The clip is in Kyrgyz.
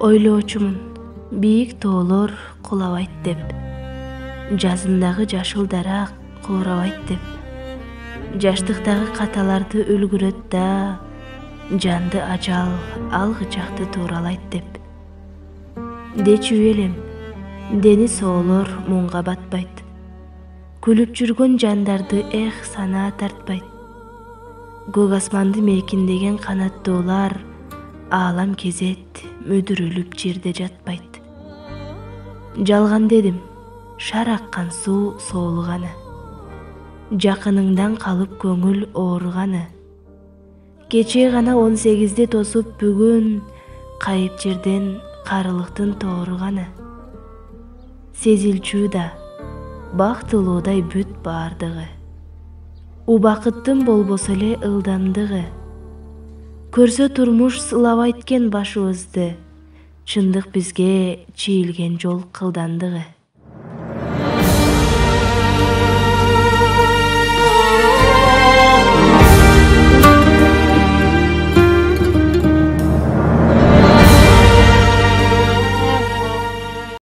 Ойлоочумун, бийик тоолор кулабайт деп, жазындагы жашыл дарак куурабайт деп, жаштыктагы каталарды үлгүрөт да, жанды ажал алгычакты тууралайт деп. Дечү элем, дени соолор муңга батпайт. Күлүп жүргөн жандарды санаа тартпайт. Көк асманды мейкиндеген канаттуулар аалам кезет мүдүрүлүп жерде жатпайт. Жалган дедим, шар аккан суу соолуганы, жакыныңдан калып көңүл ооруганы. Кечээ гана 18-ди тосуп бүгүн кайып жерден карылыктын тооруганы. Сезилчү да, бактылуудай бүт баардыгы. Убакыттын болбосо эле ылдамдыгы. Көрсө турмуш сылабайт экен башыбызды, чындык бизге чийилген жол кылдандыгы.